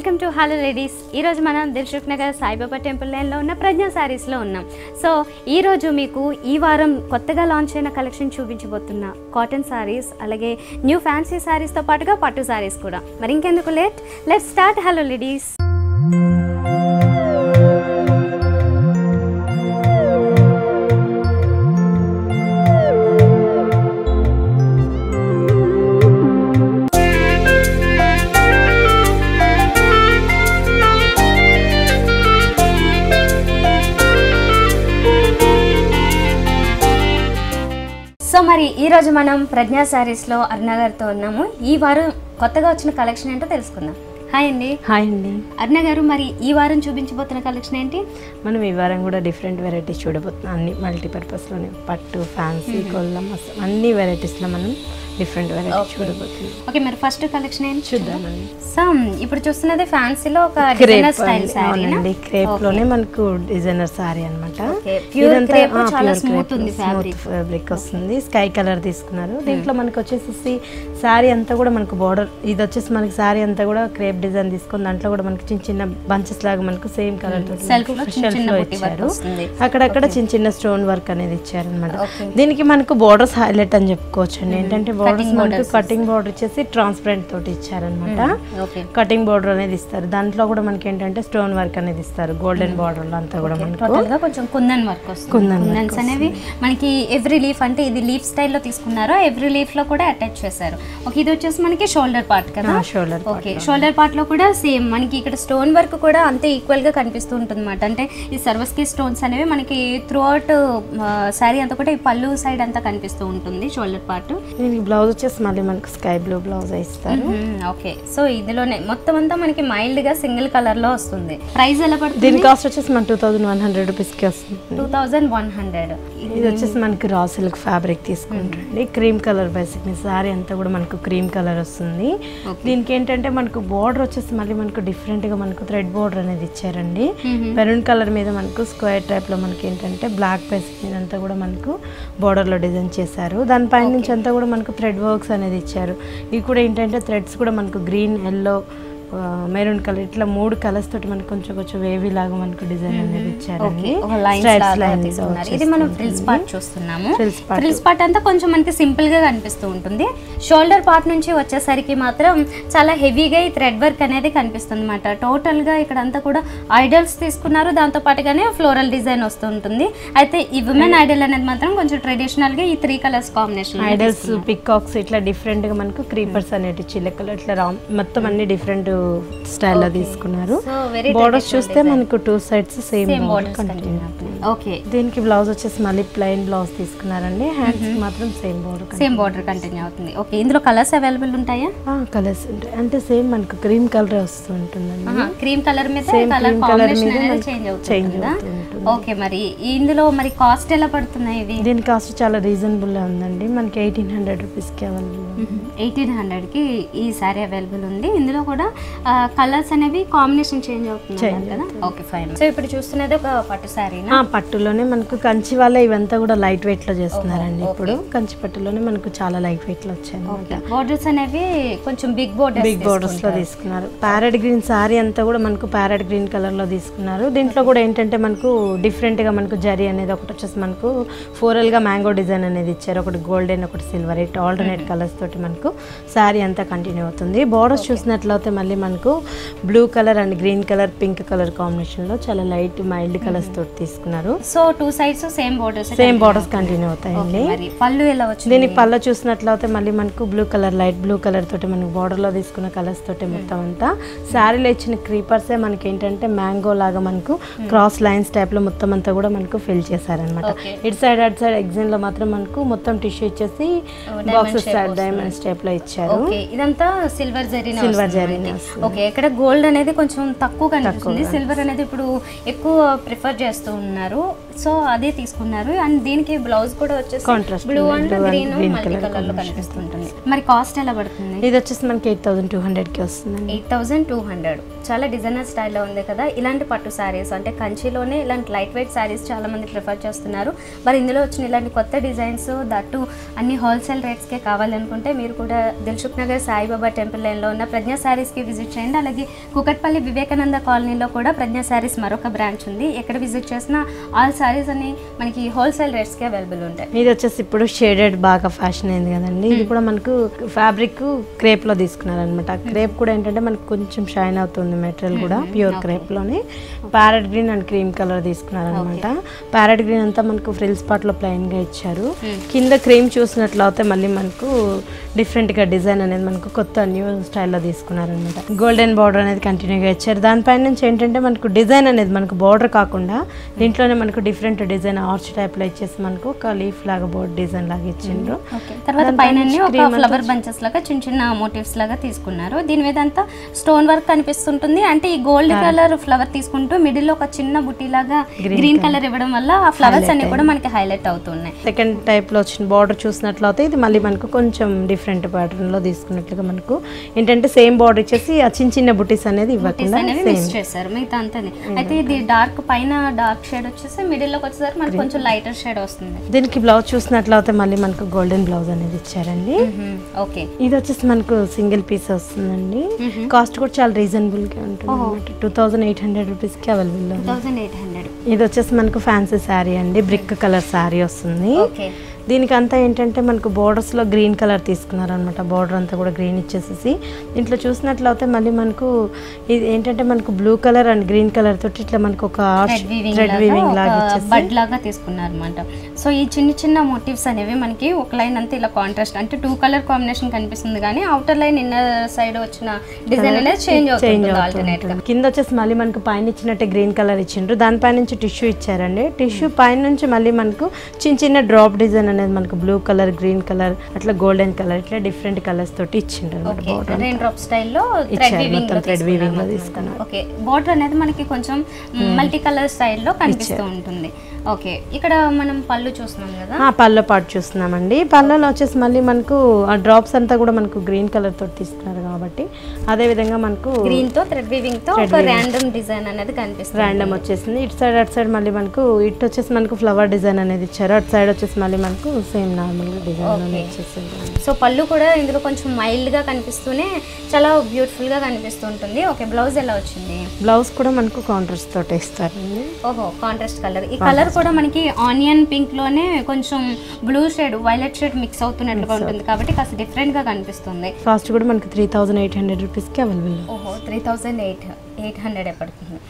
Welcome to hello ladies. ఈరోజు మనం Dilsukh Nagar Saibaba temple లైన్లో ఉన్న ప్రజ్ఞా శారీస్లో ఉన్నాం. సో ఈరోజు మీకు ఈ వారం కొత్తగా లాంచ్ అయిన కలెక్షన్ చూపించబోతున్నా కాటన్ శారీస్, అలాగే న్యూ ఫ్యాన్సీ శారీస్తో పాటుగా పట్టు శారీస్ కూడా. మరి ఇంకెందుకు let's start hello ladies. So మరి ఈరోజు మనం ప్రజ్ఞా శారీస్లో అరుణ గారితో ఉన్నాము. ఈ వారం కొత్తగా వచ్చిన కలెక్షన్ ఏంటో తెలుసుకుందాం. హాయ్ అండి. హాయ్ అండి. అరుణ గారు, మరి ఈ వారం చూపించబోతున్న కలెక్షన్ ఏంటి? మనం ఈ వారం కూడా డిఫరెంట్ వెరైటీస్ చూడబోతున్నాం. అన్ని మల్టీపర్పస్లోనే పట్టు, ఫ్యాన్సీ, కొల్లం, అన్ని వెరైటీస్లో మనం డిఫరెంట్ వెరైటీస్ చూడబోతున్నాం. ఓకే, మరి ఫస్ట్ కలెక్షన్ ఏంటి చూద్దామండి. సో ఇప్పుడు చూస్తున్నది ఫ్యాన్సీలో ఒక డిజైనర్ స్టైల్ సారీ. అవునండి, క్రేప్ లోనే మనకు డిజైనర్ సారీ అన్నమాట. చాలా స్మూత్ ఉంది, ఫ్యాబ్రిక్ వస్తుంది. స్కై కలర్ తీసుకున్నారు. దీంట్లో మనకు వచ్చేసి సారీ అంతా కూడా మనకు బార్డర్, ఇది వచ్చేసి మనకి సారీ అంతా కూడా క్రేప్ డిజైన్ తీసుకుని దాంట్లో కూడా మనకి చిన్న చిన్న బంచెస్ లాగా మనకు సేమ్ కలర్ తో షెల్ఫ్ లో ఇచ్చారు. అక్కడక్కడ చిన్న చిన్న స్టోన్ వర్క్ అనేది ఇచ్చారు అనమాట. దీనికి మనకు బోర్డర్స్ హైలైట్ అని చెప్పుకోవచ్చు అండి. ఏంటంటే బోర్డర్స్ మనకు కటింగ్ బోర్డర్ ఇచ్చేసి ట్రాన్స్పరెంట్ తోటి ఇచ్చారనమాట. కటింగ్ బోర్డర్ అనేది ఇస్తారు. దాంట్లో కూడా మనకి ఏంటంటే స్టోన్ వర్క్ అనేది ఇస్తారు. గోల్డెన్ బోర్డర్ లో అంతా కూడా మనకు కొంచెం కుందన్ వర్క్ వస్తుంది. కుందన్స్ అనేవి మనకి ఎవ్రీ లీఫ్, అంటే ఇది లీఫ్ స్టైల్లో తీసుకున్నారు, ఎవ్రీ లీఫ్ లో కూడా అటాచ్ చేశారు. ఓకే, ఇది వచ్చేసి మనకి షోల్డర్ పార్ట్ కదా. షోల్డర్, ఓకే, షోల్డర్ పార్ట్ లో కూడా సేమ్ మనకి ఇక్కడ స్టోన్ వర్క్ కూడా అంతే ఈక్వల్ గా కనిపిస్తూ ఉంటుంది అనమాట. అంటే ఈ సర్వస్కి స్టోన్స్ అనేవి మనకి త్రూ అవుట్ శారీ అంతా కూడా ఈ పళ్ళు సైడ్ అంతా కనిపిస్తూ ఉంటుంది షోల్డర్ పార్ట్. బ్లౌజ్ వచ్చేసి మళ్ళీ మనకు స్కై బ్లూ బ్లౌజ్ ఇస్తారు. ఓకే, సో ఇందులోనే మొత్తం అంతా మనకి మైల్డ్ గా సింగిల్ కలర్ లో వస్తుంది. ప్రైస్ ఎలా పడుతుంది? దీని కాస్ట్ వచ్చేసి మన 2100 రూపీస్ కి వస్తుంది. 2100. ఇది వచ్చేసి మనకి రా సిల్క్ ఫ్యాబ్రిక్ తీసుకుంటారండి. క్రీమ్ కలర్ బేసిక్ సారీ అంతా కూడా మనకు క్రీమ్ కలర్ వస్తుంది. దీనికి ఏంటంటే మనకు బోర్డర్ వచ్చేసి మళ్ళీ మనకు డిఫరెంట్ గా మనకు థ్రెడ్ బోర్డర్ అనేది ఇచ్చారండి. మెరూన్ కలర్ మీద మనకు స్క్వేర్ టైప్ లో మనకి ఏంటంటే బ్లాక్ బేసిక్ మీద అంతా కూడా మనకు బోర్డర్ లో డిజైన్ చేశారు. దానిపై నుంచి అంతా కూడా మనకు థ్రెడ్ వర్క్స్ అనేది ఇచ్చారు. ఇవి కూడా ఏంటంటే థ్రెడ్స్ కూడా మనకు గ్రీన్, ఎల్లో, మెరూన్ కలర్, ఇట్లా 3 కలర్స్ తోటి మనకు కొంచెం కొంచెం వేవీ లాగా మనకు డిజైన్ అనేది ఇచ్చారండి. ఇది మనం ఫ్రిల్స్ పార్ట్ చూస్తున్నాము. ఫ్రిల్స్ పార్ట్ అంతా కొంచెం మనకి సింపుల్ గా కనిపిస్తూ ఉంటుంది. షోల్డర్ పార్ట్ నుంచి వచ్చేసరికి మాత్రం చాలా హెవీగా ఈ థ్రెడ్ వర్క్ అనేది కనిపిస్తుంది అనమాట. టోటల్ గా ఇక్కడ అంతా కూడా ఐడల్స్ తీసుకున్నారు, దాంతో పాటుగానే ఫ్లోరల్ డిజైన్ వస్తూ ఉంటుంది. అయితే ఈ విమెన్ ఐడల్ అనేది మాత్రం కొంచెం ట్రెడిషనల్ గా ఈ 3 కలర్స్ కాంబినేషన్ ఐడల్స్, పికాక్స్ ఇట్లా డిఫరెంట్ గా మనకు క్రీపర్స్ అనేటి చిలకలు ఇట్లా మొత్తం అన్ని డిఫరెంట్ స్టైల్లో తీసుకున్నారు. బోర్డర్స్ చూస్తే మనకు 2 sides same border continue. Okay, దీనికి బ్లౌజ్ వచ్చేసి మళ్ళీ ప్లెయిన్ బ్లౌజ్ తీసుకున్నారండి. హ్యాండ్స్ మాత్రం సేమ్ బోర్డర్ కంటిన్యూ అవుతుంది. ఓకే, ఇందులో కలర్స్ అవైలబుల్ ఉంటాయా? కలర్స్ ఉంటాయి. అంటే సేమ్ మనకు క్రీమ్ కలర్ వస్తూ ఉంటుందండి. క్రీమ్ కలర్ మీద కలర్ కాంబినేషన్ అనేది చేంజ్ అవుతుంది. ఓకే, మరి ఇందులో మరి కాస్ట్ ఎలా పడుతున్నాయి ఇవి? దీని కాస్ట్ చాలా రీజనబుల్ గా ఉందండి. మనకి 1800 రూపీస్ కి అవైలబుల్. 1800 కి ఈ సారీ అవైలబుల్ ఉంది. ఇందులో కూడా కలర్స్ అనేవి కాంబినేషన్ చేంజ్ అవుతుంది కదా. Okay, fine. సో ఇప్పుడు చూస్తున్నది ఒక పట్టు సారీ. పట్టులోనే మనకు కంచి వాళ్ళ ఇవంతా కూడా లైట్ వెయిట్ లో చేస్తున్నారండి. ఇప్పుడు కంచి పట్టులోనే మనకు చాలా లైట్ వెయిట్ లో వచ్చాయి. బోర్డర్స్ అనేవి కొంచెం బిగ్ బోర్డర్స్ లో తీసుకున్నారు. ప్యారెట్ గ్రీన్ సారీ అంతా కూడా మనకు ప్యారెట్ గ్రీన్ కలర్ లో తీసుకున్నారు. దీంట్లో కూడా ఏంటంటే మనకు డిఫరెంట్ గా మనకు జరీ అనేది ఒకటి వచ్చేసి మనకు ఫ్లోరల్ గా మ్యాంగో డిజైన్ అనేది ఇచ్చారు. ఒకటి గోల్డెన్, ఒకటి సిల్వర్, ఇట్ ఆల్టర్నేట్ కలర్స్ తోటి మనకు సారీ అంతా కంటిన్యూ అవుతుంది. బోర్డర్స్ చూసినట్లయితే మళ్ళీ మనకు blue colour and green colour, pink colour combination లో చాలా లైట్ మైల్డ్ కలర్స్ తోటి తీసుకున్నారు. So 2 sides same borders continue అవుతాయండి. పళ్ళు ఎలా వచ్చింది? దీనికి పళ్ళు చూసినట్లయితే మళ్ళీ మనకు blue colour, light blue colour తోటి మనకు బోర్డర్ లో తీసుకున్న కలర్స్ తోటి మొత్తం అంతా శారీలో ఇచ్చిన క్రీపర్సే మనకి ఏంటంటే మ్యాంగో లాగా మనకు క్రాస్ లైన్స్ టైప్ లో మొత్తం అంతా కూడా మనకు ఫిల్ చేశారనమాట. ఇటు సైడ్ అటు సైడ్ ఎగ్జామ్ లో మాత్రం మనకు మొత్తం టిష్యూ ఇచ్చేసి బాక్సెస్ డైమండ్స్ టైప్ లో ఇచ్చారు. ఇదంతా సిల్వర్ జరీ. ఓకే, ఇక్కడ గోల్డ్ అనేది కొంచెం తక్కువ కనిపిస్తుంది, సిల్వర్ అనేది ఇప్పుడు ఎక్కువ ప్రిఫర్ చేస్తూ ఉన్నారు. సో అదే తీసుకున్నారు. అండ్ దీనికి బ్లౌజ్ కూడా వచ్చేసి blue and green multi colour లో కనిపిస్తుంటుంది. మరి కాస్ట్ ఎలా పడుతుంది? ఇది వచ్చేసి మనకి 8200 కి వస్తుంది. 8200. చాలా డిజైనర్ స్టైల్లో ఉంది కదా, ఇలాంటి పట్టు శారీస్ అంటే కంచిలోనే ఇలాంటి లైట్ వెయిట్ శారీస్ చాలా మంది ప్రిఫర్ చేస్తున్నారు. మరి ఇందులో వచ్చిన ఇలాంటి కొత్త డిజైన్స్ దట్టు అన్ని హోల్సేల్ రేట్స్కే కావాలనుకుంటే మీరు కూడా దిల్సుఖ్ నగర్ సాయిబాబా టెంపుల్ లైన్లో ఉన్న ప్రజ్ఞా శారీస్కి విజిట్ చేయండి. అలాగే కూకట్పల్లి వివేకానంద కాలనీలో కూడా ప్రజ్ఞా శారీస్ మరొక బ్రాంచ్ ఉంది. ఎక్కడ విజిట్ చేసినా ఆల్ శారీస్ అని మనకి హోల్సేల్ రేట్స్కి అవైలబుల్ ఉంటాయి. ఇది వచ్చేసి ఇప్పుడు షేడెడ్ బాగా ఫ్యాషన్ అయింది కదండి. ఇది కూడా మనకు ఫ్యాబ్రిక్ క్రేప్ లో తీసుకున్నారనమాట. క్రేప్ కూడా ఏంటంటే మనకు కొంచెం షైన్ అవుతుంది మెటీరియల్ కూడా ప్యూర్ క్రేప్ లోనే. Parrot green and cream colour తీసుకున్నారనమాట. ప్యారెట్ గ్రీన్ అంతా మనకు ఫ్రిల్ స్పాట్ లో ప్లెయిన్ గా ఇచ్చారు. కింద క్రీమ్ చూసినట్లయితే మళ్ళీ మనకు డిఫరెంట్ గా డిజైన్ అనేది మనకు కొత్త న్యూ స్టైల్లో తీసుకున్నారనమాట. గోల్డెన్ బార్డర్ అనేది కంటిన్యూగా ఇచ్చారు. దానిపైన నుంచి ఏంటంటే మనకు డిజైన్ అనేది మనకు బార్డర్ కాకుండా దీంట్లోనే మనకు డిఫరెంట్ డిజైన్ ఆర్చ్ టైప్ లో ఇచ్చేసి మనకు ఒక లీఫ్ లాగా బోర్డ్ డిజైన్ లాగా ఇచ్చిండ్రు. తర్వాత పైన ఒక ఫ్లవర్ బంచెస్ లాగా చిన్న చిన్న మోటివ్స్ లాగా తీసుకున్నారు. దీని మీద అంతా స్టోన్ వర్క్ కనిపిస్తుంటుంది. అంటే ఈ గోల్డ్ కలర్ ఫ్లవర్ తీసుకుంటూ మిడిల్ లో ఒక చిన్న బుట్టి లాగా గ్రీన్ కలర్ ఇవ్వడం వల్ల ఆ ఫ్లవర్స్ అన్ని కూడా మనకి హైలైట్ అవుతున్నాయి. సెకండ్ టైప్ లో వచ్చిన బార్డర్ చూసినట్లయితే ఇది మళ్ళీ మనకు కొంచెం డిఫరెంట్ ప్యాటర్న్ లో తీసుకున్నట్లుగా మనకు ఏంటంటే సేమ్ బార్డర్ ఇచ్చేసి ఆ చిన్న చిన్న బుట్టీస్ అనేది ఇవ్వకుండా మిక్స్ చేశారు మిగతా అంతా. అయితే ఇది డార్క్ పైన డార్క్ షేడ్ వచ్చేసి మిడిల్ లోకి వచ్చేసరికి మనకు కొంచెం లైటర్ షేడ్ వస్తుంది. దీనికి బ్లౌజ్ చూసినట్లయితే మళ్ళీ మనకు గోల్డెన్ బ్లౌజ్ అనేది ఇచ్చారండి. ఓకే, ఇది వచ్చేసి మనకు సింగిల్ పీస్ వస్తుందండి. కాస్ట్ కూడా చాలా రీజనబుల్ గా ఉంటుంది. 2800 రూపీస్ కి అవైలబుల్. 2800. ఇది వచ్చేసి మనకు ఫ్యాన్సీ శారీ అండి. బ్రిక్ కలర్ శారీ వస్తుంది. దీనికి అంతా ఏంటంటే మనకు బోర్డర్స్లో గ్రీన్ కలర్ తీసుకున్నారనమాట. బార్డర్ అంతా కూడా గ్రీన్ ఇచ్చేసేసి దీంట్లో చూసినట్లయితే మళ్ళీ మనకు ఇది ఏంటంటే మనకు blue colour and green colour తోటి ఇట్లా మనకు ఒక థ్రెడ్ వీవింగ్ లాగా బడ్ లాగా తీసుకున్నారు అనమాట. సో ఈ చిన్న చిన్న మోటివ్స్ అనేవి మనకి ఒక లైన్ అంతా ఇలా కాంట్రాస్ట్ అంటే 2 కలర్ కాంబినేషన్ కనిపిస్తుంది కానీ అవుటర్ లైన్ ఇన్నర్ సైడ్ వచ్చిన డిజైన్ అనేది చేంజ్ అవుతుంది ఆల్టర్నేట్ గా. కింద వచ్చేసి మళ్ళీ మనకు పైన ఇచ్చినట్టే గ్రీన్ కలర్ ఇచ్చిండ్రు. దానిపై నుంచి టిష్యూ ఇచ్చారండి. టిష్యూ పైన నుంచి మళ్ళీ మనకు చిన్న చిన్న డ్రాప్ డిజైన్ అనేది మనకు బ్లూ కలర్ గ్రీన్ కలర్ అట్లా గోల్డెన్ కలర్ ఇట్లా డిఫరెంట్ కలర్స్ తోటి ఇచ్చిండ్రు. రెయిన్ డ్రాప్ స్టైల్లో థ్రెడ్ వీవింగ్ లో తీసుకున్నారు. ఓకే, బార్డర్ అనేది మనకి కొంచెం మల్టీ కలర్ స్టైల్లో కనిపిస్తూ ఉంటుంది. ఓకే, ఇక్కడ మనం పళ్ళు చూస్తున్నాం కదా. పళ్ళు పాటు చూస్తున్నామండి. పళ్ళలో వచ్చేసి మళ్ళీ మనకు ఆ డ్రాప్స్ అంతా కూడా మనకు గ్రీన్ కలర్ తోటి తీసుకున్నారు కాబట్టి అదే విధంగా మనకు గ్రీన్ తో థ్రెడ్ వీవింగ్ తో ఒక ర్యాండమ్ డిజైన్ అనేది కనిపిస్తుంది. ర్యాండమ్ వచ్చేసింది. ఇటు సైడ్ అటు సైడ్ మళ్ళీ మనకు ఇటు వచ్చేసి మనకు ఫ్లవర్ డిజైన్ అనేది ఇచ్చారు. అటు సైడ్ వచ్చేసి మళ్ళీ మనకు సేమ్ నార్మల్ గా డిజైన్ వచ్చేసింది. సో పళ్ళు కూడా ఇందులో కొంచెం మైల్డ్ గా కనిపిస్తూనే చాలా బ్యూటిఫుల్ గా కనిపిస్తుంటుంది. ఓకే, బ్లౌజ్ ఎలా వచ్చింది? బ్లౌజ్ కూడా మనకు కాంట్రాస్ట్ తోటి ఇస్తారండి. ఓహో, కాంట్రాస్ట్ కలర్. ఈ కలర్ కూడా మనకి ఆనియన్ పింక్ లోనే కొంచెం blue shade violet shade mix అవుతున్నట్టుగా ఉంటుంది కాబట్టి కాస్త డిఫరెంట్ గా కనిపిస్తుంది. కాస్ట్ కూడా మనకి 3800 రూపీస్ కి అవైలబుల్. ఓహో, 3800 పడుతుంది.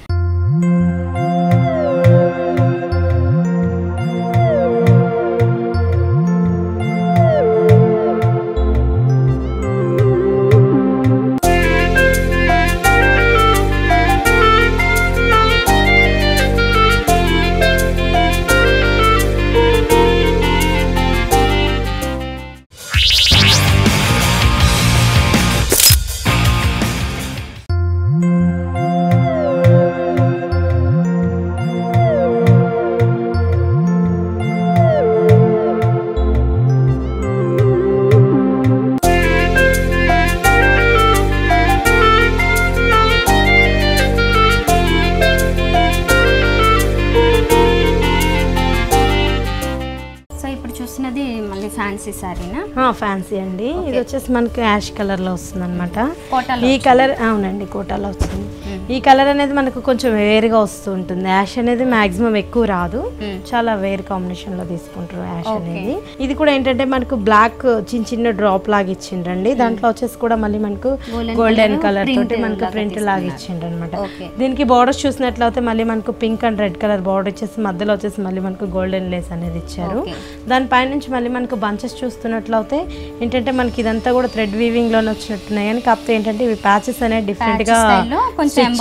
ఫ్యాన్సీ సారీనా? ఫ్యాన్సీ అండి. ఇది వచ్చేసి మనకి యాష్ కలర్ లో వస్తుంది అనమాట. ఈ కలర్ అవునండి కోటాలో వస్తుంది. ఈ కలర్ అనేది మనకు కొంచెం వేరుగా వస్తూ ఉంటుంది. యాష్ అనేది మాక్సిమం ఎక్కువ రాదు, చాలా వేరు కాంబినేషన్ లో తీసుకుంటారు యాష్ అనేది. ఇది కూడా ఏంటంటే మనకు బ్లాక్ చిన్న చిన్న డ్రాప్ లాగా ఇచ్చిండ్రండి. దాంట్లో వచ్చేసి కూడా మళ్ళీ మనకు గోల్డెన్ కలర్ తోటి మనకు ప్రింట్ లాగా ఇచ్చిండ్రు అనమాట. దీనికి బార్డర్స్ చూసినట్లయితే మళ్ళీ మనకు pink and red colour border ఇచ్చేసి మధ్యలో వచ్చేసి మళ్ళీ మనకు గోల్డెన్ లేస్ అనేది ఇచ్చారు. దానిపై నుంచి మళ్ళీ మనకు బంచెస్ చూస్తున్నట్లయితే ఏంటంటే మనకి ఇదంతా కూడా థ్రెడ్ వీవింగ్ లోనే వచ్చినట్టున్నాయి కానీ కాకపోతే ఏంటంటే ఇవి ప్యాచెస్ అనేది డిఫరెంట్ గా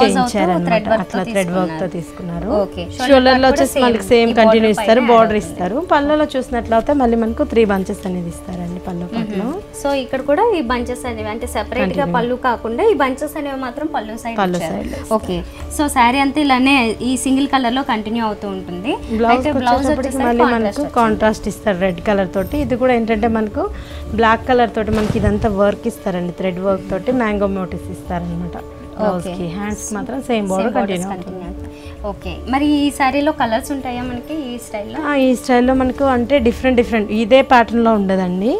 చేయించారనమాట. అట్లా థ్రెడ్ వర్క్ తో తీసుకున్నారు. షోల్డర్ లో వచ్చేసి మనకి సేమ్ కంటిన్యూ ఇస్తారు, బార్డర్ ఇస్తారు. పళ్ళలో చూసినట్లయితే మళ్ళీ మనకు 3 బంచెస్ అనేది ఇస్తారండి పళ్ళు పట్టులో. సో ఇక్కడ కూడా ఈ బంచెస్ అనేవి అంటే సెపరేట్ గా పళ్ళు కాకుండా ఈ బంచెస్ అనేవి మాత్రం పళ్ళు సైడ్. ఓకే, సో శారీ అంతా ఇలానే ఈ సింగిల్ కలర్ లో కంటిన్యూ అవుతూ ఉంటుంది. బ్లౌజ్ వచ్చేసి మళ్ళీ మనకు కాంట్రాస్ట్ ఇస్తారు రెడ్ కలర్ తోటి. ఇది కూడా ఏంటంటే మనకు బ్లాక్ కలర్ తోటి మనకి ఇదంతా వర్క్ ఇస్తారండి, థ్రెడ్ వర్క్ తోటి మ్యాంగో మోటివ్స్ ఇస్తారనమాట. బ్లౌజ్ కి. హ్యాండ్స్ మాత్రం సేమ్ బోర్డర్ కంటిన్యూ. ఓకే, మరి ఈ సారీలో కలర్స్ ఉంటాయా మనకి ఈ స్టైల్లో? ఈ స్టైల్లో మనకు అంటే డిఫరెంట్ ఇదే ప్యాటర్న్ లో ఉండదండి,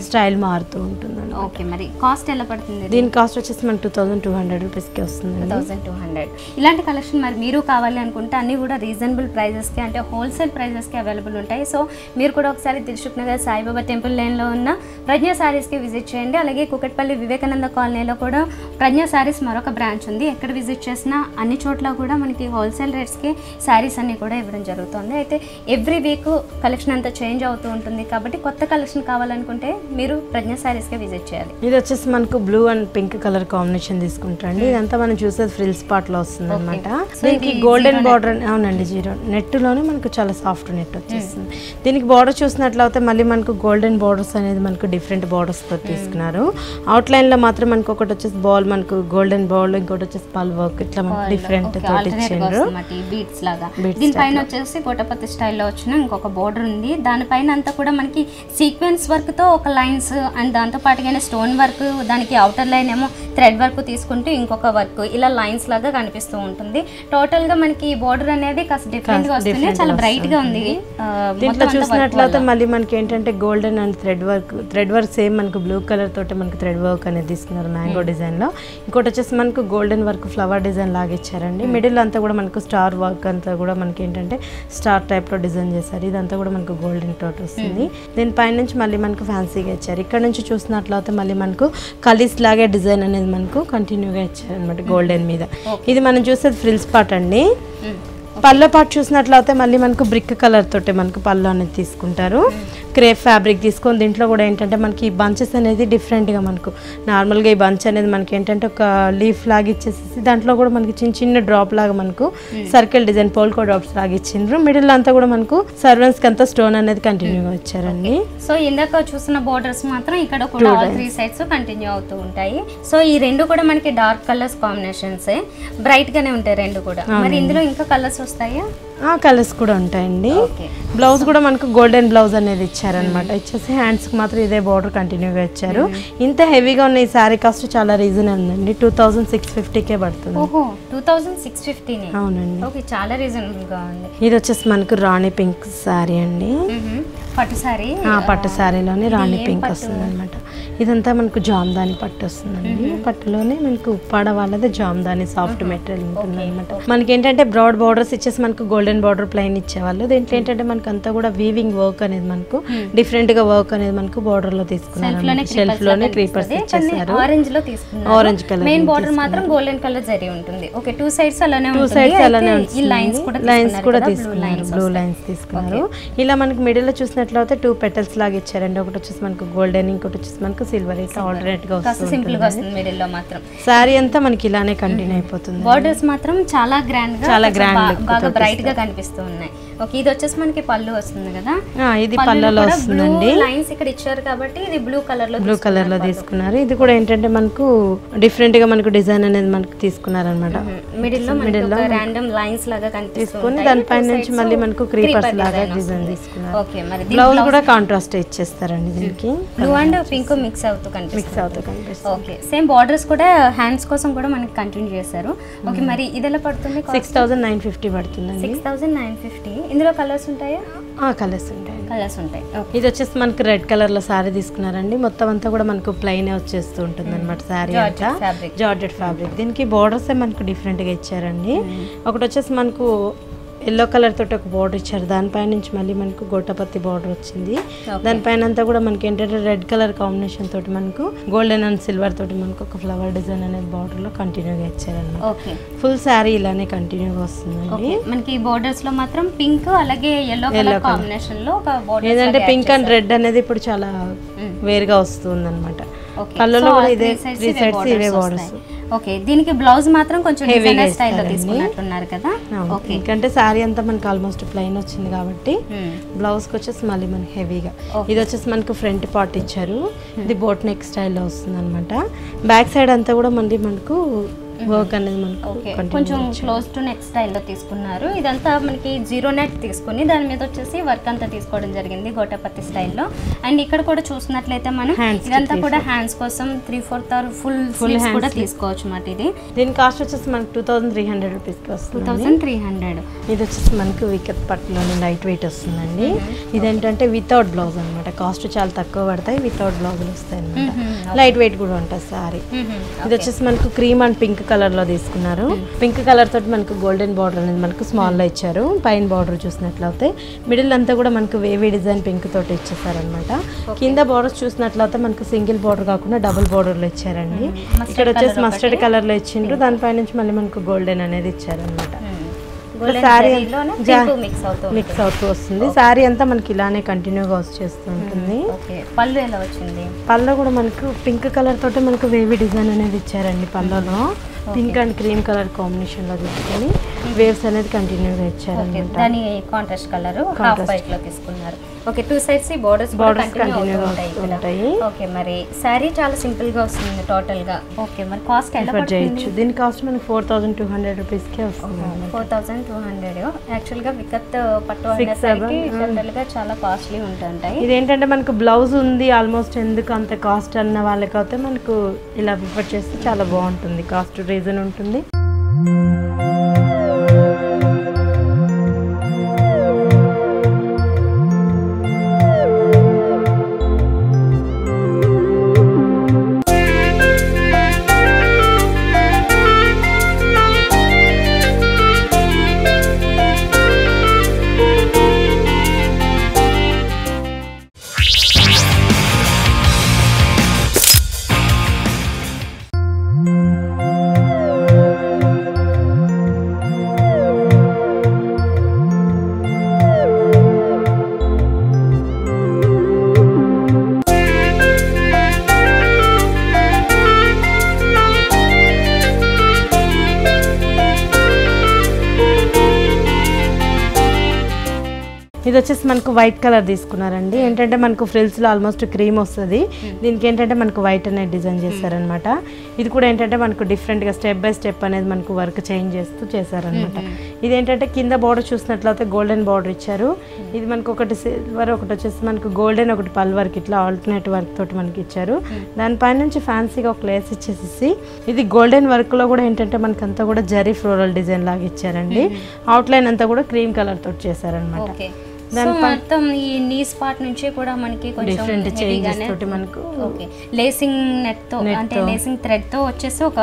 స్టైల్ మారుతూ ఉంటుంది. ఓకే, మరి కాస్ట్ ఎలా పడుతుంది? దీని కాస్ట్ వచ్చేసి మనకి 2200 రూపీస్కి వస్తుంది. 2200. ఇలాంటి కలెక్షన్ మరి మీరు కావాలి అనుకుంటే అన్నీ కూడా రీజనబుల్ ప్రైజెస్కి అంటే హోల్సేల్ ప్రైజెస్కి అవైలబుల్ ఉంటాయి. సో మీరు కూడా ఒకసారి దిల్సుఖ్ నగర్ సాయిబాబా టెంపుల్ లైన్లో ఉన్న ప్రజ్ఞా శారీస్కి విజిట్ చేయండి. అలాగే కుకట్పల్లి వివేకానంద కాలనీలో కూడా ప్రజ్ఞా శారీస్ మరొక బ్రాంచ్ ఉంది. ఎక్కడ విజిట్ చేసినా అన్ని చోట్ల కూడా మనకి హోల్సేల్ రేట్స్కి శారీస్ అన్నీ కూడా ఇవ్వడం జరుగుతుంది. అయితే ఎవ్రీ వీక్ కలెక్షన్ అంతా చేంజ్ అవుతూ ఉంటుంది కాబట్టి కొత్త కలెక్షన్ కావాలనుకుంటే మీరు ప్రజ్ఞా శారీస్కి విజిట్ చేయాలి. ఇది వచ్చేసి మనకు blue and pink colour combination తీసుకుంటాండి. ఇదంతా మనం చూసేది ఫ్రిల్స్ పార్ట్ లో వస్తుంది అనమాట. దీనికి గోల్డెన్ బార్డర్, అవునండి, జీరో నెట్ లోనే మనకు చాలా సాఫ్ట్ నెట్ వచ్చేస్తుంది. దీనికి బార్డర్ చూసినట్లయితే మళ్ళీ మనకు గోల్డెన్ బార్డర్స్ అనేది మనకు డిఫరెంట్ బార్డర్స్ తో తీసుకున్నారు. అవుట్ లైన్ లో మాత్రం మనకు ఒకటి వచ్చేసి బాల్, మనకు గోల్డెన్ బాల్, ఇంకోటి వచ్చేసి పల్ వర్క్, ఇట్లా మనకు డిఫరెంట్ తోటి ఇచ్చిండ్రు. బీట్స్ లాగా దీనిపైన వచ్చేసి కోటపతి స్టైల్లో వచ్చిన ఇంకొక బోర్డర్ ఉంది. దానిపైన అంతా కూడా మనకి సీక్వెన్స్ వర్క్ తో ఒక లైన్స్ అండ్ దాంతో పాటుగానే స్టోన్ వర్క్, దానికి అవుటర్ లైన్ ఏమో థ్రెడ్ వర్క్ తీసుకుంటూ ఇంకొక వర్క్, ఇలా లైన్స్ లాగా కనిపిస్తూ ఉంటుంది. టోటల్ గా మనకి ఈ బోర్డర్ అనేది కాస్త డిఫరెంట్ గా వస్తుంది, చాలా బ్రైట్ గా ఉంది. దీంట్లో చూసినట్లయితే మళ్ళీ మనకి ఏంటంటే golden and thread work same మనకు బ్లూ కలర్ తోటి మనకి థ్రెడ్ వర్క్ అనేది తీసుకున్నారు మ్యాంగో డిజైన్ లో. ఇంకోటి వచ్చేసి మనకు గోల్డెన్ వర్క్ ఫ్లవర్ డిజైన్ లాగా ఇచ్చారండి. మిడిల్ అంతా కూడా మనకు స్టార్ వర్క్ అంతా కూడా మనకి ఏంటంటే స్టార్ టైప్ లో డిజైన్ చేశారు. ఇదంతా కూడా మనకు గోల్డెన్ తోటి వస్తుంది. దీనిపైన నుంచి మళ్ళీ మనకు ఫ్యాన్సీగా ఇచ్చారు. ఇక్కడ నుంచి చూసినట్లయితే మళ్ళీ మనకు కలీస్ లాగే డిజైన్ అనేది మనకు కంటిన్యూగా ఇచ్చారు అనమాట గోల్డెన్ మీద. ఇది మనం చూసేది ఫ్రిల్స్ పార్ట్ అండి. పళ్ళ పార్ట్ చూసినట్లయితే మళ్ళీ మనకు బ్రిక్ కలర్ తోటి మనకు పళ్ళు అనేది తీసుకుంటారు. క్రేప్ ఫ్యాబ్రిక్ తీసుకొని దీంట్లో కూడా ఏంటంటే మనకి ఈ బంచెస్ అనేది డిఫరెంట్గా మనకు నార్మల్గా ఈ బంచ్ అనేది మనకి ఏంటంటే ఒక లీఫ్ లాగా ఇచ్చేసేసి దాంట్లో కూడా మనకి చిన్న చిన్న డ్రాప్ లాగా మనకు సర్కిల్ డిజైన్ పోల్కో డ్రాప్స్ లాగా ఇచ్చిండ్రు. మిడిల్ అంతా కూడా మనకు సర్వెంట్స్కి అంతా స్టోన్ అనేది కంటిన్యూగా వచ్చారండి. సో ఇందాక చూసిన బోర్డర్స్ మాత్రం ఇక్కడ కూడా ఆల్ 3 సైడ్స్ కంటిన్యూ అవుతూ ఉంటాయి. సో ఈ రెండు కూడా మనకి డార్క్ కలర్స్ కాంబినేషన్స్, బ్రైట్ గానే ఉంటాయి రెండు కూడా. మరి ఇందులో ఇంకా కలర్స్ వస్తాయా? కలర్స్ కూడా ఉంటాయండి. బ్లౌజ్ కూడా మనకు గోల్డెన్ బ్లౌజ్ అనేది ఇచ్చారనమాట. ఇచ్చేసి హ్యాండ్స్ కి మాత్రం ఇదే బార్డర్ కంటిన్యూగా ఇచ్చారు. ఇంత హెవీగా ఉన్న ఈ శారీ కాస్ట్ చాలా రీజనబుల్ అండి, 2650కే పడుతుంది. 2650. అవునండి, ఓకే, చాలా రీజనబుల్ గా ఉంది. ఇది వచ్చేసి మనకు రాణి పింక్ శారీ అండి. పట్టు శారీ, పట్టు శారీలోనే రాణి పింక్ వస్తుంది అనమాట. ఇదంతా మనకు జామ్దాని పట్టు వస్తుందండి. పట్టులోనే మనకు ఉప్పాడ వాళ్ళది జామ్దాని సాఫ్ట్ మెటీరియల్ ఉంటుంది అనమాట. మనకి ఏంటంటే బ్రాడ్ బార్డర్స్ ఇచ్చేసి మనకు గోల్డెన్ బార్డర్ ప్లెయిన్ ఇచ్చేవాళ్ళు. దీంట్లో ఏంటంటే మనకు అంతా కూడా వీవింగ్ వర్క్ అనేది మనకు డిఫరెంట్ గా వర్క్ అనేది మనకు బార్డర్ లో తీసుకున్నారు. షెల్ఫ్ లోనే క్రీపర్స్ ఇచ్చేసారు. ఆరెంజ్ కలర్ మెయిన్ బార్డర్ మాత్రం గోల్డెన్ కలర్ జరీ ఉంటుంది. ఓకే, టూ సైడ్స్ అలానే ఉంటుంది. లైన్స్ కూడా తీసుకున్నారు, బ్లూ లైన్స్ తీసుకున్నారు. ఇలా మనకి మిడిల్ లో చూసినట్లయితే 2 పెటల్స్ లాగా ఇచ్చారండి. ఒకటి వచ్చేసి మనకు గోల్డెన్, ఇంకోటి వచ్చేసి మనకు సిల్వర్, ఇట్లా ఆల్టర్నేట్ గా వస్తుంది. మిడిల్ లో మాత్రం సారీ అంతా మనకి ఇలానే కంటిన్యూ అయిపోతుంది. బార్డర్స్ మాత్రం చాలా గ్రాండ్ బాగా బ్రైట్ గా కనిపిస్తూ ఉన్నాయి. ఓకే, ఇది వచ్చేసి మనకి పళ్ళు వస్తుంది కదా, ఇది పళ్ళలో వస్తుందండి. లైన్స్ ఇక్కడ ఇచ్చారు కాబట్టి ఇది బ్లూ కలర్ లో తీసుకున్నారు. ఇది కూడా ఏంటంటే మనకు డిఫరెంట్ గా మనకు డిజైన్ అనేది మనకు తీసుకున్నారు అనమాట. మిడిల్ లో రాండమ్ లైన్స్ లాగా తీసుకుని దానిపైన నుంచి మళ్ళీ మనకు క్రీపర్స్ లాగా డిజైన్ తీసుకున్నారు. ఓకే, మరి బ్లౌజ్ కూడా కాంట్రాస్ట్ ఇచ్చేస్తారండి. దీనికి బ్లూ అండ్ పింక్ మిక్స్ అవుతూ కనిపిస్తుంది. ఓకే, సేమ్ బార్డర్స్ కూడా హ్యాండ్స్ కోసం కూడా మనకి కంటిన్యూ చేశారు. ఓకే, మరి ఇది ఎలా పడుతుంది? 6950 పడుతుంది. 6950. ఇందులో కలర్స్ ఉంటాయా? కలర్స్ ఉంటాయి. ఇది వచ్చేసి మనకి రెడ్ కలర్ లో సారీ తీసుకున్నారండి. మొత్తం అంతా కూడా మనకు ప్లెయిన్ వచ్చేస్తూ ఉంటుంది అనమాట సారీ అంతా, జార్జెట్ ఫ్యాబ్రిక్. దీనికి బార్డర్స్ మనకు డిఫరెంట్ గా ఇచ్చారండి. ఒకటి వచ్చేసి మనకు ఎల్లో కలర్ తోటి ఒక బార్డర్ ఇచ్చారు. దానిపైన నుంచి మళ్ళీ మనకు గోటపత్తి బార్డర్ వచ్చింది. దానిపైన అంతా కూడా మనకి ఏంటంటే రెడ్ కలర్ కాంబినేషన్ తోటి మనకు గోల్డెన్ అండ్ సిల్వర్ తోటి మనకు ఒక ఫ్లవర్ డిజైన్ అనేది బార్డర్ లో కంటిన్యూగా ఇచ్చారన్నమాట. ఫుల్ శారీ ఇలానే కంటిన్యూగా వస్తుందండి. మనకి బోర్డర్స్ లో మాత్రం పింక్ అలాగే ఎల్లో కలర్ కాంబినేషన్ లో ఒక బోర్డర్, ఏదంటే పింక్ అండ్ రెడ్ అనేది ఇప్పుడు చాలా వేరుగా వస్తుంది అనమాట. పళ్ళలో కూడా ఇదే 3 సైడ్స్ ఇవే బోర్డర్స్. ఓకే, దీనికి బ్లౌజ్ మాత్రం కొంచెం డిజైనర్ స్టైల్ లో తీసుకున్నట్టున్నారు కదా. ఓకే, ఎందుకంటే సారీ అంతా మనకి ఆల్మోస్ట్ ప్లెయిన్ వచ్చింది కాబట్టి బ్లౌజ్ కి వచ్చేసి మళ్ళీ మనకి హెవీగా. ఇది వచ్చేసి మనకు ఫ్రంట్ పార్ట్ ఇచ్చారు. ఇది బోట్ నెక్ స్టైల్లో వస్తుంది అనమాట. బ్యాక్ సైడ్ అంతా కూడా మళ్ళీ మనకు వర్క్ అనేది మనకు కొంచెం క్లోజ్ టు నెక్ స్టైల్లో తీసుకున్నారు. ఇదంతా మనకి జీరో నెట్ తీసుకుని దాని మీద వచ్చేసి వర్క్ అంతా తీసుకోవడం జరిగింది గోటాపత్తి స్టైల్లో. అండ్ ఇక్కడ కూడా చూసినట్లయితే మనం ఇదంతా కూడా హ్యాండ్స్ కోసం 3/4 ఆర్ ఫుల్ స్లీవ్స్ కూడా తీసుకోవచ్చు మాట. ఇది దీని కాస్ట్ వచ్చేసి మనకు 2300 రూపీస్కి వస్తుంది. 2300. ఇది వచ్చేసి మనకు వికత్ పట్టులోని లైట్ వెయిట్ వస్తుందండి. ఇదేంటంటే వితౌట్ బ్లౌజ్ అనమాట. కాస్ట్ చాలా తక్కువ పడతాయి, వితౌట్ బ్లౌజులు వస్తాయి అనమాట. లైట్ వెయిట్ కూడా ఉంటుంది సారీ. ఇది వచ్చేసి మనకు క్రీమ్ అండ్ పింక్ కలర్ లో తీసుకున్నారు. పింక్ కలర్ తోటి మనకు గోల్డెన్ బార్డర్ అనేది మనకు స్మాల్ లో ఇచ్చారు. పైన బార్డర్ చూసినట్లయితే మిడిల్ అంతా కూడా మనకు వేవీ డిజైన్ పింక్ తోటి ఇచ్చేసారనమాట. కింద బార్డర్స్ చూసినట్లయితే మనకు సింగిల్ బార్డర్ కాకుండా డబుల్ బార్డర్ లో ఇచ్చారండి. ఇక్కడ వచ్చేసి మస్టర్డ్ కలర్ లో ఇచ్చిండ్రు, దానిపై నుంచి మళ్ళీ మనకు గోల్డెన్ అనేది ఇచ్చారనమాట. సారీ మిక్స్ అవుతూ వస్తుంది. సారీ అంతా మనకి ఇలానే కంటిన్యూగా వచ్చేస్తూ ఉంటుంది. పళ్ళు ఎలా వచ్చింది? పళ్ళు కూడా మనకు పింక్ కలర్ తోటి మనకు వేవీ డిజైన్ అనేది ఇచ్చారండి. పళ్ళలో pink and cream colour combination లో తీసుకొని వేవ్స్ అనేది కంటిన్యూగా ఇచ్చారు. దాని కాంట్రాస్ట్ కలర్ హాఫ్ వైట్ లో తీసుకున్నారు. ఓకే, టూ సైడ్స్ ఈ బోర్డర్స్ కంటిన్యూగా ఉంటాయి. ఓకే, మరి సారీ చాలా సింపుల్ గా వస్తుంది టోటల్ గా. ఓకే, మరి కాస్ట్ ఎలా పడుతుంది? దీని కాస్ట్ మనకి 4200 రూపీస్ కే వస్తుంది. 4200. యాక్చువల్ గా వికత్ పట్టు అనేసరికి జనరల్ గా చాలా కాస్ట్లీ ఉంటాయి. ఇదేంటంటే మనకు బ్లౌజ్ ఉంది ఆల్మోస్ట్, ఎందుకు అంత కాస్ట్ అన్న వాళ్ళకైతే మనకు ఇలా ప్రిఫర్ చేస్తే చాలా బాగుంటుంది. కాస్ట్ రీజన్ ఉంటుంది. ఇది వచ్చేసి మనకు వైట్ కలర్ తీసుకున్నారండి. ఏంటంటే మనకు ఫ్రిల్స్లో ఆల్మోస్ట్ క్రీమ్ వస్తుంది, దీనికి ఏంటంటే మనకు వైట్ అనేది డిజైన్ చేశారనమాట. ఇది కూడా ఏంటంటే మనకు డిఫరెంట్గా స్టెప్ బై స్టెప్ అనేది మనకు వర్క్ చేంజ్ చేస్తూ చేశారనమాట. ఇదేంటంటే కింద బార్డర్ చూసినట్లయితే గోల్డెన్ బార్డర్ ఇచ్చారు. ఇది మనకు ఒకటి సిల్వర్, ఒకటి వచ్చేసి మనకు గోల్డెన్, ఒకటి పల్ వర్క్, ఇట్లా ఆల్టర్నేట్ వర్క్ తోటి మనకి ఇచ్చారు. దానిపైన నుంచి ఫ్యాన్సీగా ఒక లేస్ ఇచ్చేసి ఇది గోల్డెన్ వర్క్లో కూడా ఏంటంటే మనకి అంతా కూడా జరీ ఫ్లోరల్ డిజైన్ లాగా ఇచ్చారండి. అవుట్లైన్ అంతా కూడా క్రీమ్ కలర్ తోటి చేశారనమాట. మొత్తం ఈ నీస్ పార్ట్ నుంచి కూడా మనకి డిఫరెంట్ చేంజెస్ తోటి మనకు లేసింగ్ నెట్ తో అంటే లేసింగ్ థ్రెడ్ తో వచ్చేసి ఒక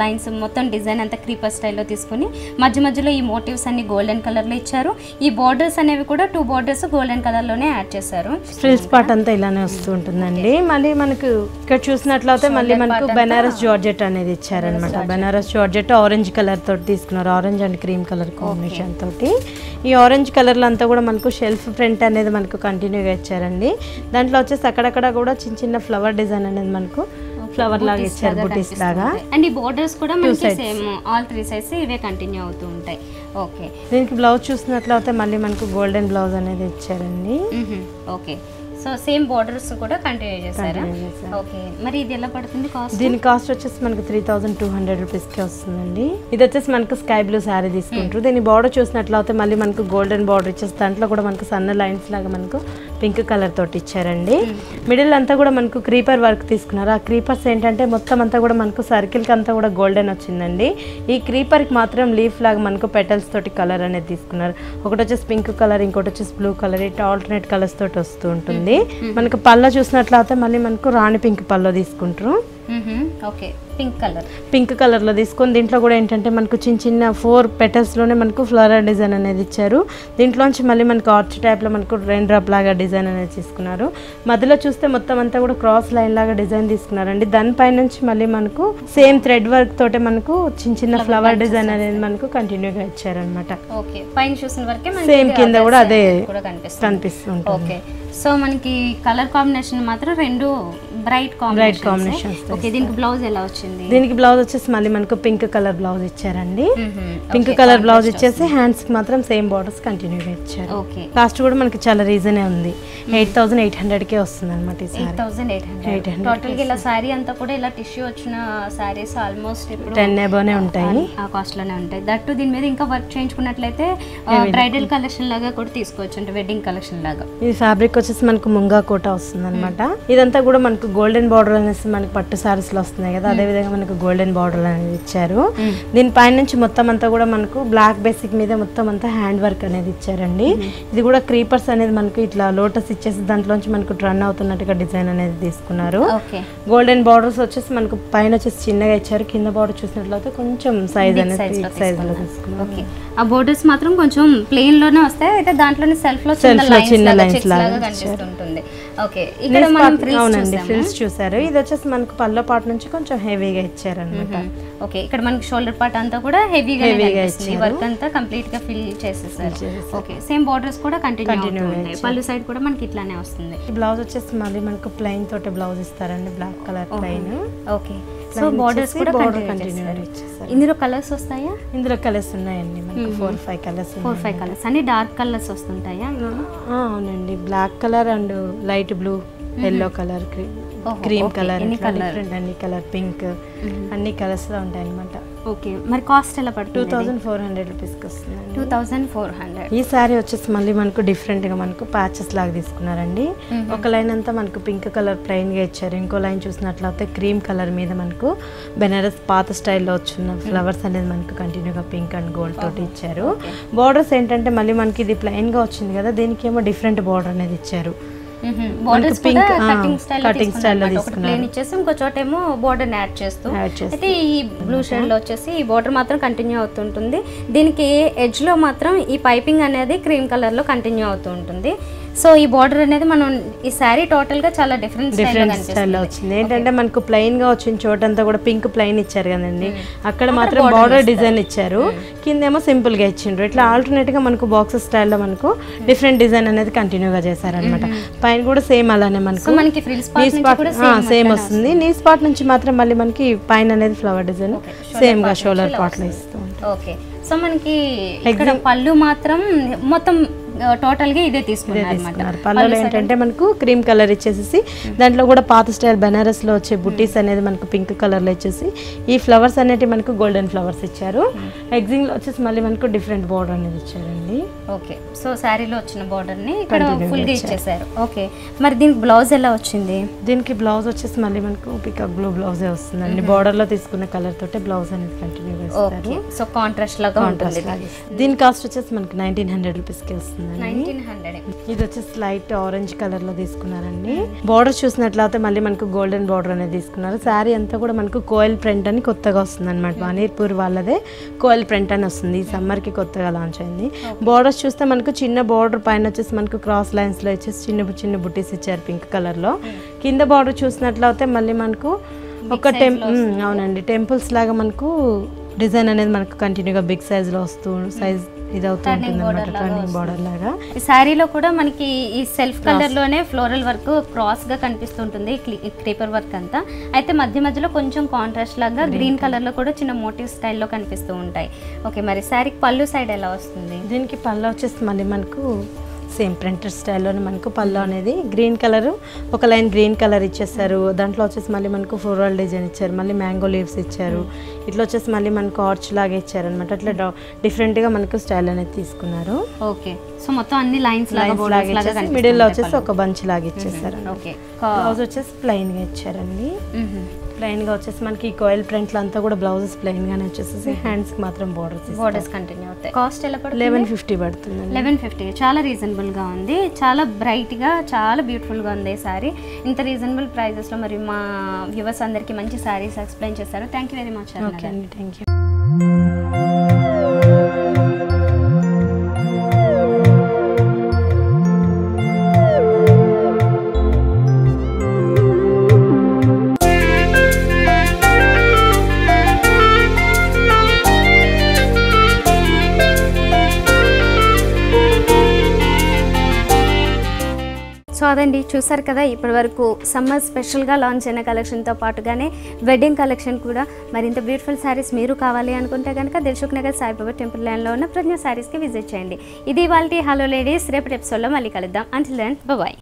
లైన్స్ మొత్తం డిజైన్ అంతా క్రీపర్ స్టైల్లో తీసుకుని మధ్య మధ్యలో ఈ మోటివ్స్ అన్ని గోల్డెన్ కలర్ లో ఇచ్చారు. ఈ బోర్డర్స్ అనేవి కూడా 2 బోర్డర్స్ గోల్డెన్ కలర్ లోనే యాడ్ చేశారు. ఫ్రిల్స్ పార్ట్ అంతా ఇలానే వస్తూ ఉంటుందండి. మళ్ళీ మనకు ఇక్కడ చూసినట్లయితే మళ్ళీ మనకు బెనారస్ జార్జెట్ అనేది ఇచ్చారనమాట. బెనారస్ జార్జెట్ ఆరెంజ్ కలర్ తోటి తీసుకున్నారు, orange and cream colour combination తోటి. ఈ ఆరెంజ్ కలర్ లో అంతా కూడా మనకు షెల్ఫ్ ప్రింట్ అనేది మనకు కంటిన్యూగా ఇచ్చారండి. దాంట్లో వచ్చేసి అక్కడక్కడ కూడా చిన్న చిన్న ఫ్లవర్ డిజైన్ అనేది మనకు ఫ్లవర్ లాగా ఇచ్చారు, బుటీస్ లాగా. అండ్ ఈ బోర్డర్స్ కూడా మనకి సేమ్ ఆల్ 3 సైడ్స్ ఇవే కంటిన్యూ అవుతూ ఉంటాయి. ఓకే, దీనికి బ్లౌజ్ చూసినట్లయితే మళ్ళీ మనకు గోల్డెన్ బ్లౌజ్ అనేది ఇచ్చారండి. ఓకే, సో సేమ్ బోర్డర్స్ కూడా కంటిన్యూ చేశారా? ఓకే, మరి ఇది ఎలా పడుతుంది కాస్ట్? దీని కాస్ట్ వచ్చేసి మనకు 3200 రూపీస్కి వస్తుందండి. ఇది వచ్చేసి మనకు స్కై బ్లూ శారీ తీసుకుంటారు. దీని బార్డర్ చూసినట్లయితే మళ్ళీ మనకు గోల్డెన్ బార్డర్ ఇచ్చేసి దాంట్లో కూడా మనకు సన్న లైన్స్ లాగా మనకు పింక్ కలర్ తోటి ఇచ్చారండి. మిడిల్ అంతా కూడా మనకు క్రీపర్ వర్క్ తీసుకున్నారు. ఆ క్రీపర్స్ ఏంటంటే మొత్తం అంతా కూడా మనకు సర్కిల్కి అంతా కూడా గోల్డెన్ వచ్చిందండి. ఈ క్రీపర్కి మాత్రం లీఫ్ లాగా మనకు పెటల్స్ తోటి కలర్ అనేది తీసుకున్నారు. ఒకటి వచ్చేసి పింక్ కలర్, ఇంకోటి వచ్చేసి బ్లూ కలర్, ఇట్లా ఆల్టర్నేట్ కలర్స్ తోటి వస్తూ ఉంటుంది. మనకు పళ్ళ చూసినట్లయితే మళ్ళీ మనకు రాణి పింక్ పళ్ళ తీసుకుంటారు. ఓకే, పింక్ కలర్ లో తీసుకొని దీంట్లో కూడా ఏంటంటే మనకు చిన్న చిన్న 4 పెటల్స్ లోనే మనకు ఫ్లోరల్ డిజైన్ అనేది ఇచ్చారు. దీంట్లోంచి మళ్ళీ మనకు ఆర్చ్ టైప్ లో మనకు రెయిన్ డ్రాప్ లాగా డిజైన్ అనేది తీసుకున్నారు. మధ్యలో చూస్తే మొత్తం అంతా కూడా క్రాస్ లైన్ లాగా డిజైన్ తీసుకున్నారండి. దానిపై నుంచి మళ్ళీ మనకు సేమ్ థ్రెడ్ వర్క్ తోటే మనకు చిన్న చిన్న ఫ్లవర్ డిజైన్ అనేది మనకు కంటిన్యూగా ఇచ్చారనమాట. సేమ్ కింద కూడా అదే కనిపిస్తుంది. సో మనకి కలర్ కాంబినేషన్ మాత్రం 2 బ్రైట్ కాంబినేషన్స్. ఓకే, దీనికి బ్లౌజ్ ఎలా వచ్చింది? దీనికి బ్లౌజ్ వచ్చేసి మళ్ళీ మనకు పింక్ కలర్ బ్లౌజ్ ఇచ్చారండి. పింక్ కలర్ బ్లౌజ్ ఇచ్చేసి హ్యాండ్స్ కి మాత్రం సేమ్ బార్డర్స్ కంటిన్యూగా ఇచ్చారు. ఓకే, కాస్ట్ కూడా మనకి చాలా రీజనే ఉంది. 8800 కే వస్తుంది అనమాట. 8800 టోటల్ గా ఇలా సారీ అంతా కూడా ఇలా టిష్యూ వచ్చిన సారీస్ ఆల్మోస్ట్ ఇప్పుడు 10 అబోనే ఉంటాయి, ఆ కాస్ట్ లోనే ఉంటాయి. దట్టు దీని మీద ఇంకా వర్క్ చేయించుకున్నట్లయితే బ్రైడల్ కలెక్షన్ లాగా కూడా తీసుకోవచ్చు, అంటే వెడ్డింగ్ కలెక్షన్ లాగా. ఈ ఫ్యాబ్రిక్ వచ్చేసి మనకు ముంగా కోట వస్తుంది అనమాట. ఇదంతా కూడా మనకు గోల్డెన్ బార్డర్ అనేసి మనకి పట్టు సారీస్ లో వస్తున్నాయి కదా, అదే విధంగా మనకు గోల్డెన్ బార్డర్ అనేది ఇచ్చారు. దీని పైన నుంచి మొత్తం అంతా కూడా మనకు బ్లాక్ బేసిక్ మీద మొత్తం అంతా హ్యాండ్ వర్క్ అనేది ఇచ్చారండి. ఇది కూడా క్రీపర్స్ అనేది మనకు ఇట్లా లోటస్ ఇచ్చేసి దాంట్లోంచి మనకు రన్ అవుతున్నట్టుగా డిజైన్ అనేది తీసుకున్నారు. గోల్డెన్ బార్డర్స్ వచ్చేసి మనకు పైన వచ్చేసి చిన్నగా ఇచ్చారు, కింద బార్డర్ చూసినట్లయితే కొంచెం సైజ్ అనేది సైజ్ లో తీసుకున్నారు. ఆ బోర్డర్స్ మాత్రం కొంచెం ప్లెయిన్ లోనే వస్తాయి, అయితే దాంట్లోనే సెల్ఫ్ లో చిన్న లైన్స్ లాగా కనిపిస్తుంటుంది. ఓకే, ఇక్కడ మనం ఫ్రిల్స్ చూసారు. ఇది వచ్చేసి మనకు పల్లో పార్ట్ నుంచి కొంచెం హెవీగా ఇచ్చారు అన్నమాట. ఓకే, ఇక్కడ మనకి షోల్డర్ పార్ట్ అంతా కూడా హెవీగా ఇచ్చారు, వర్క్ అంతా కంప్లీట్ గా ఫిల్ చేసేసారు. ఓకే, సేమ్ బోర్డర్స్ కూడా కంటిన్యూ అవుతాయి. పళ్ళు సైడ్ కూడా మనకి ఇట్లానే వస్తుంది. బ్లౌజ్ వచ్చేసి మళ్ళీ మనకు ప్లెయిన్ తోటి బ్లౌజ్ ఇస్తారండి, black colour plain. Okay, so borders కూడా కంటిన్యూ ఇచ్చేసారు. ఇందులో కలర్స్ వస్తాయా? ఇందులో కలర్స్ ఉన్నాయండి, మనకు 4-5 కలర్స్. అన్ని డార్క్ కలర్స్ వస్తుంటాయా? అవునండి, black colour and light blue, yellow colour, cream colour, different అన్ని కలర్, పింక్, అన్ని కలర్స్ లో ఉంటాయి అనమాట. ఓకే, మరి కాస్ట్ ఎలా పడుతుంది? 2400 రూపీస్కి వస్తుంది. 2400. ఈ సారీ వచ్చేసి మళ్ళీ మనకు డిఫరెంట్ గా మనకు ప్యాచెస్ లాగా తీసుకున్నారండి. ఒక లైన్ అంతా మనకు పింక్ కలర్ ప్లెయిన్ గా ఇచ్చారు, ఇంకో లైన్ చూసినట్లయితే క్రీమ్ కలర్ మీద మనకు బెనారస్ పాత స్టైల్లో వచ్చిన ఫ్లవర్స్ అనేది మనకు కంటిన్యూగా పింక్ అండ్ గోల్డ్ తోటి ఇచ్చారు. బార్డర్స్ ఏంటంటే మళ్ళీ మనకి ఇది ప్లెయిన్ గా వచ్చింది కదా, దీనికి ఏమో డిఫరెంట్ బార్డర్ అనేది ఇచ్చారు. బోర్డర్స్ కూడా కటింగ్ స్టైల్ లో తీసుకున్నారు, ప్లెయిన్ ఇచ్చేసి ఇంకో చోట ఏమో బోర్డర్ యాడ్ చేస్తూ. అయితే ఈ బ్లూ షేడ్ లో వచ్చేసి ఈ బోర్డర్ మాత్రం కంటిన్యూ అవుతుంటుంది. దీనికి ఎడ్జ్ లో మాత్రం ఈ పైపింగ్ అనేది క్రీమ్ కలర్ లో కంటిన్యూ అవుతూ ఉంటుంది. సో ఈ బార్డర్ అనేది మనం ఈ సారీ టోటల్ గా చాలా డిఫరెంట్ స్టైల్లో వచ్చింది. ఏంటంటే మనకు ప్లెయిన్ గా వచ్చిన చోటంతా కూడా పింక్ ప్లెయిన్ ఇచ్చారు కదండి, అక్కడ మాత్రం బార్డర్ డిజైన్ ఇచ్చారు, కిందేమో సింపుల్ గా ఇచ్చిండ్రు. ఇట్లా ఆల్టర్నేట్ గా మనకు బాక్సెస్ స్టైల్లో మనకు డిఫరెంట్ డిజైన్ అనేది కంటిన్యూగా చేశారనమాట. పైన కూడా సేమ్ అలానే మనకు సేమ్ వస్తుంది. నీ స్పాట్ నుంచి మాత్రం మళ్ళీ మనకి పైన అనేది ఫ్లవర్ డిజైన్ సేమ్ గా షోల్డర్ పార్ట్ లో ఇస్తూ ఉంటాం. ఓకే, సో మనకి ఇక్కడ పళ్ళు మాత్రం మొత్తం టోటల్ గా ఇదే తీసుకున్నారు. పళ్ళలో ఏంటంటే మనకు క్రీమ్ కలర్ ఇచ్చేసి దాంట్లో కూడా పాత స్టైల్ బెనారస్ లో వచ్చే బుట్టీస్ అనేది మనకు పింక్ కలర్ లో ఇచ్చేసి ఈ ఫ్లవర్స్ అనేవి మనకు గోల్డెన్ ఫ్లవర్స్ ఇచ్చారు. ఎగ్జింగ్ లో వచ్చేసి మళ్ళీ మనకు డిఫరెంట్ బోర్డర్ అనేది ఇచ్చారండి. ఓకే, సో శారీలో వచ్చిన బోర్డర్ ని ఇక్కడ ఫుల్ గా ఇచ్చేసారు. ఓకే, మరి దీనికి బ్లౌజ్ ఎలా వచ్చింది? దీనికి బ్లౌజ్ వచ్చేసి మళ్ళీ మనకు పికప్ బ్లూ బ్లౌజే వస్తుందండి. బోర్డర్ లో తీసుకున్న కలర్ తోటే బ్లౌజ్ అనేది కంటిన్యూ చేస్తారు. సో కాంట్రాస్ట్ లాగా ఉంటుంది. దీని కాస్ట్ వచ్చేసి మనకి 1900 రూపీస్కి వస్తుంది. 1900. ఇది వచ్చేసి లైట్ ఆరెంజ్ కలర్ లో తీసుకున్నారండి. బార్డర్ చూసినట్లయితే మళ్ళీ మనకు గోల్డెన్ బార్డర్ అనేది తీసుకున్నారు. శారీ అంతా కూడా మనకు కోయల్ ప్రింట్ అని కొత్తగా వస్తుంది అనమాట. వానీర్పూర్ వాళ్ళదే కోయల్ ప్రింట్ అని వస్తుంది, ఈ సమ్మర్ కి కొత్తగా లాంచ్ అయింది. బార్డర్స్ చూస్తే మనకు చిన్న బార్డర్ పైన వచ్చేసి మనకు క్రాస్ లైన్స్ లో వచ్చేసి చిన్న చిన్న బుట్టీస్ ఇచ్చారు పింక్ కలర్ లో. కింద బార్డర్ చూసినట్లయితే మళ్ళీ మనకు ఒక అవునండి టెంపుల్స్ లాగా మనకు డిజైన్ అనేది మనకు కంటిన్యూగా బిగ్ సైజ్ లో వస్తూ సైజ్ ఇది అవుతుంది అన్నమాట, టర్నింగ్ బార్డర్ లాగా. ఈ సారీలో కూడా మనకి ఈ సెల్ఫ్ కలర్ లోనే ఫ్లోరల్ వర్క్ క్రాస్ గా కనిపిస్తుంటుంది, క్రీపర్ వర్క్ అంతా. అయితే మధ్య మధ్యలో కొంచెం కాంట్రాస్ట్ లాగా గ్రీన్ కలర్ లో కూడా చిన్న మోటివ్ స్టైల్లో కనిపిస్తూ ఉంటాయి. ఓకే, మరి సారీకి పళ్ళు సైడ్ ఎలా వస్తుంది? దీనికి పళ్ళు వచ్చేసి మళ్ళీ మనకు సేమ్ ప్రింటర్ స్టైల్లోనే మనకు పళ్ళు అనేది గ్రీన్ కలర్, ఒక లైన్ గ్రీన్ కలర్ ఇచ్చేసారు. దాంట్లో వచ్చేసి మళ్ళీ మనకు ఫ్లోరల్ డిజైన్ ఇచ్చారు, మళ్ళీ మ్యాంగో లీవ్స్ ఇచ్చారు. ఇట్లా వచ్చేసి మళ్ళీ మనకు ఆర్చ్ లాగా ఇచ్చారు అనమాట. అట్లా డిఫరెంట్గా మనకు స్టైల్ అనేది తీసుకున్నారు. ఓకే, సో మొత్తం అన్ని లైన్స్ లాగా మిడిల్ లో వచ్చేసి ఒక బంచ్ లాగా ఇచ్చేసారు. ఓకే, బ్లౌజ్ వచ్చేసి ప్లెయిన్ గా ఇచ్చారండి. ప్లెయిన్ గా వచ్చేసి మనకి కోయల్ ప్రింట్ అంతా కూడా బ్లౌజెస్ ప్లెయిన్ గానే వచ్చేసి హ్యాండ్స్ కి మాత్రం బోర్డర్స్ కంటిన్యూ అవుతాయి. కాస్ట్ ఎలా పడుతుంది? 1150 పడుతుంది. 1150 చాలా రీజనబుల్ గా ఉంది, చాలా బ్రైట్ గా చాలా బ్యూటిఫుల్ గా ఉంది సారీ. ఇంత రీజనబుల్ ప్రైజెస్ లో మరి మా వ్యూవర్స్ అందరికి మంచి సారీస్ ఎక్స్ప్లెయిన్ చేశారు. Thank you very much. Okay అండి, థ్యాంక్ యూ. సో అదండి, చూసారు కదా ఇప్పటి వరకు సమ్మర్ స్పెషల్గా లాంచ్ అయిన కలెక్షన్తో పాటుగానే వెడ్డింగ్ కలెక్షన్ కూడా. మరింత బ్యూటిఫుల్ శారీస్ మీరు కావాలి అనుకుంటే కనుక దిల్సుఖ్ నగర్ సాయిబాబా టెంపుల్ లైన్లో ఉన్న ప్రజ్ఞ శారీస్కి విజిట్ చేయండి. ఇది ఇవాల్టి హలో లేడీస్. రేపటి ఎపిసోడ్లో మళ్ళీ కలుద్దాం. Until then bye.